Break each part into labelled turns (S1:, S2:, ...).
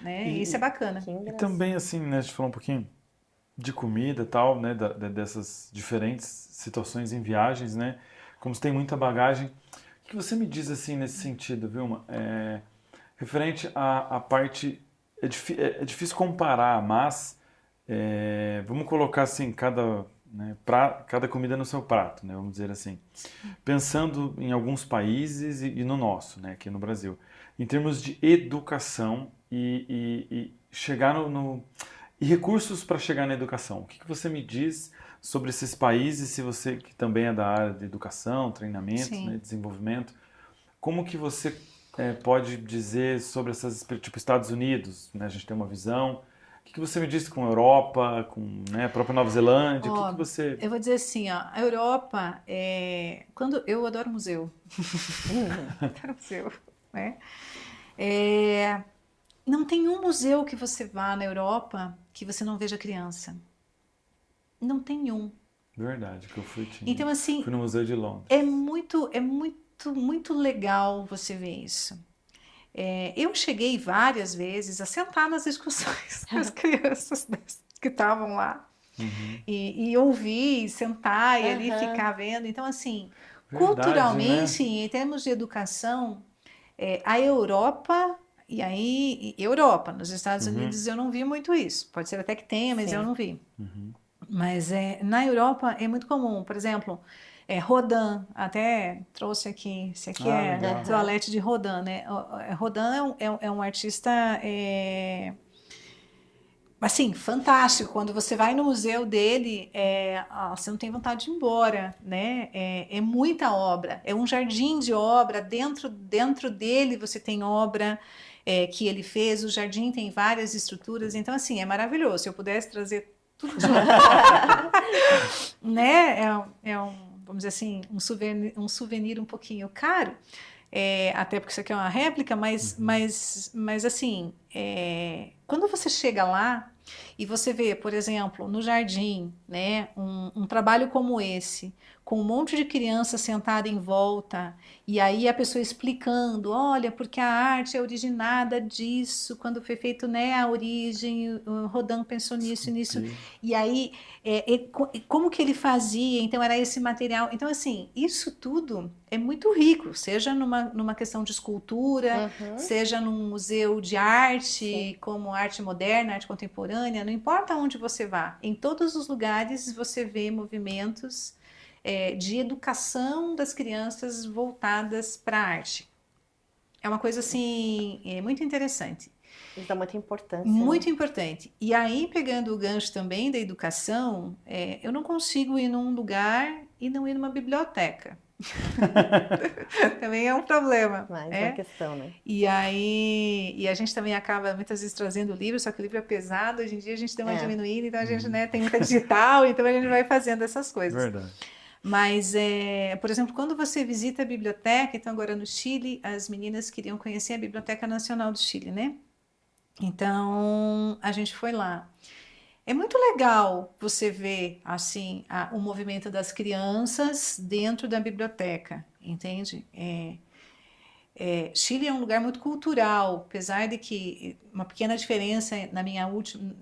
S1: né? E isso é bacana.
S2: E também, assim, né, a gente falou um pouquinho de comida e tal, né, dessas diferentes situações em viagens, né? Como você tem muita bagagem, o que você me diz, assim, nesse sentido, Vilma? Referente à parte... É difícil comparar, mas vamos colocar, assim, cada comida no seu prato, né? Vamos dizer assim. Pensando em alguns países e no nosso, né, aqui no Brasil, em termos de educação e chegar e recursos para chegar na educação. O que você me diz sobre esses países, se você que também é da área de educação, treinamento, né, desenvolvimento, como que você pode dizer sobre essas, tipo Estados Unidos, né, a gente tem uma visão. O que você me disse com a Europa, com, né, a própria Nova Zelândia? O que você...
S1: Eu vou dizer assim, ó, a Europa, quando eu adoro museu, adoro museu, né? Não tem um museu que você vá na Europa que você não veja criança. Não tem um.
S2: Verdade, que eu fui,
S1: Então, assim,
S2: fui no Museu de Londres.
S1: muito legal você ver isso. Eu cheguei várias vezes a sentar nas discussões com as crianças que estavam lá. E ouvir, sentar e ali ficar vendo. Então, assim,
S2: Verdade,
S1: culturalmente,
S2: né?
S1: em termos de educação, a Europa, Europa, nos Estados Unidos eu não vi muito isso. Pode ser até que tenha, mas eu não vi. Mas na Europa é muito comum, por exemplo, Rodin, até trouxe aqui, esse aqui Toilette de Rodin, né? Rodin é um artista, assim, fantástico. Quando você vai no museu dele, você não tem vontade de ir embora, né? É muita obra, é um jardim de obra, dentro dele você tem obra que ele fez, o jardim tem várias estruturas, então assim, é maravilhoso. Se eu pudesse trazer tudo de né? Vamos dizer assim, um souvenir um pouquinho caro, até porque isso aqui é uma réplica, mas assim, quando você chega lá e você vê, por exemplo, no jardim, né, um trabalho como esse, com um monte de crianças sentadas em volta, e aí a pessoa explicando, olha, porque a arte é originada disso, quando foi feito, né, a origem, o Rodin pensou nisso e nisso, e aí, como que ele fazia, então era esse material, então assim, isso tudo é muito rico, seja numa questão de escultura, seja num museu de arte, como arte moderna, arte contemporânea, não importa onde você vá, em todos os lugares você vê movimentos de educação das crianças voltadas para a arte. É uma coisa assim, muito interessante.
S3: Isso dá muita importância.
S1: Muito
S3: né?
S1: importante. E aí, pegando o gancho também da educação, eu não consigo ir num lugar e não ir numa biblioteca. Também é um problema.
S3: Mais uma questão, né?
S1: E aí, a gente também acaba muitas vezes trazendo livro, só que o livro é pesado, hoje em dia a gente deu uma diminuída, então a gente tem muita digital, então a gente vai fazendo essas coisas.
S2: Verdade.
S1: Mas, por exemplo, quando você visita a biblioteca, então agora no Chile, as meninas queriam conhecer a Biblioteca Nacional do Chile, né? Então, a gente foi lá. É muito legal você ver, assim, o movimento das crianças dentro da biblioteca, entende? Chile é um lugar muito cultural, apesar de que uma pequena diferença na minha última...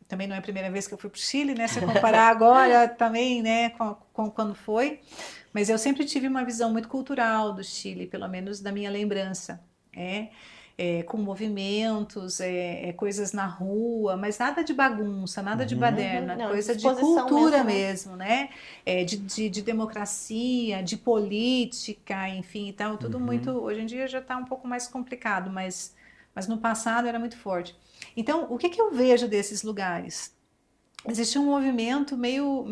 S1: também não é a primeira vez que eu fui para o Chile, né? Se eu comparar agora também, né, com quando foi. Mas eu sempre tive uma visão muito cultural do Chile, pelo menos da minha lembrança. Com movimentos, coisas na rua, mas nada de bagunça, nada de baderna,
S3: Não,
S1: coisa de
S3: disposição
S1: cultura
S3: mesmo,
S1: mesmo, né? De democracia, de política, enfim, então tudo muito. Hoje em dia já está um pouco mais complicado, mas no passado era muito forte. Então, o que eu vejo desses lugares? Existe um movimento meio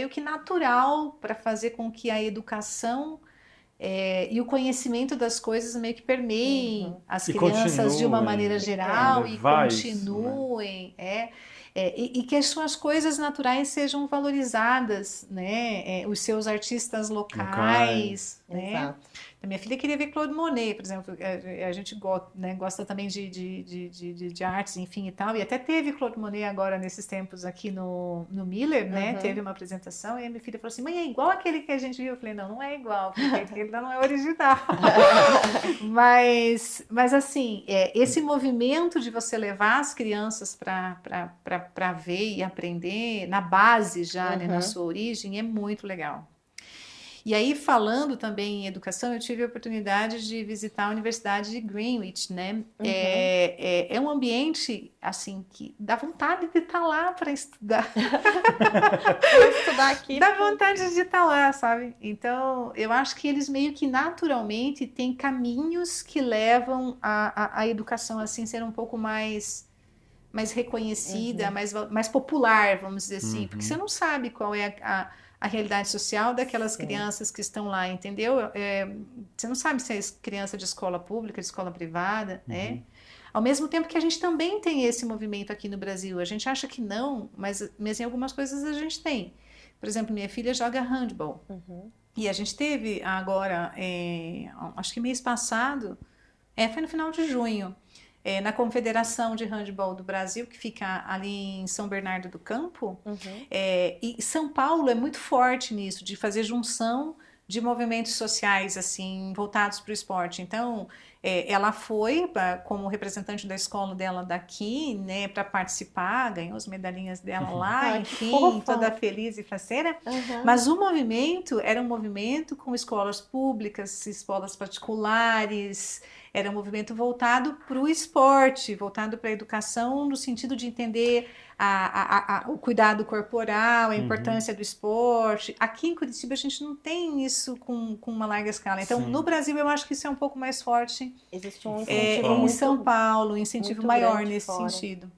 S1: que natural para fazer com que a educação e o conhecimento das coisas meio que permeiem as crianças de uma maneira geral e continuem. E que as suas coisas naturais sejam valorizadas, né? Os seus artistas locais, né?
S3: Exato.
S1: A minha filha queria ver Claude Monet, por exemplo. A gente né, gosta também de artes, enfim e tal. E até teve Claude Monet agora nesses tempos aqui no Miller, né?
S3: Uhum.
S1: Teve uma apresentação e a minha filha falou assim: mãe, é igual aquele que a gente viu? Eu falei: não, não é igual, porque ele não é original. Mas assim, esse movimento de você levar as crianças para ver e aprender na base já, né, na sua origem, é muito legal. E aí, falando também em educação, eu tive a oportunidade de visitar a Universidade de Greenwich, né? É um ambiente, assim, que dá vontade de estar lá para estudar.
S3: Vou estudar aqui.
S1: Dá vontade de estar lá, sabe? Então, eu acho que eles meio que naturalmente têm caminhos que levam a educação, assim, ser um pouco mais reconhecida, mais popular, vamos dizer assim. Porque você não sabe qual é a realidade social daquelas crianças que estão lá, entendeu? Você não sabe se é criança de escola pública, de escola privada, né? Ao mesmo tempo que a gente também tem esse movimento aqui no Brasil. A gente acha que não, mas em algumas coisas a gente tem. Por exemplo, minha filha joga handball. E a gente teve agora, acho que mês passado, foi no final de junho, na Confederação de Handball do Brasil, que fica ali em São Bernardo do Campo. E São Paulo é muito forte nisso, de fazer junção de movimentos sociais assim voltados para o esporte. Então, ela foi como representante da escola dela daqui, né, para participar, ganhou as medalhinhas dela lá, enfim, toda feliz e faceira. Mas o movimento era um movimento com escolas públicas, escolas particulares. Era um movimento voltado para o esporte, voltado para a educação, no sentido de entender o cuidado corporal, a importância do esporte. Aqui em Curitiba a gente não tem isso com uma larga escala. Então, no Brasil, eu acho que isso é um pouco mais forte.
S3: Existe um incentivo
S1: em São Paulo, um incentivo maior nesse
S3: fora.
S1: sentido.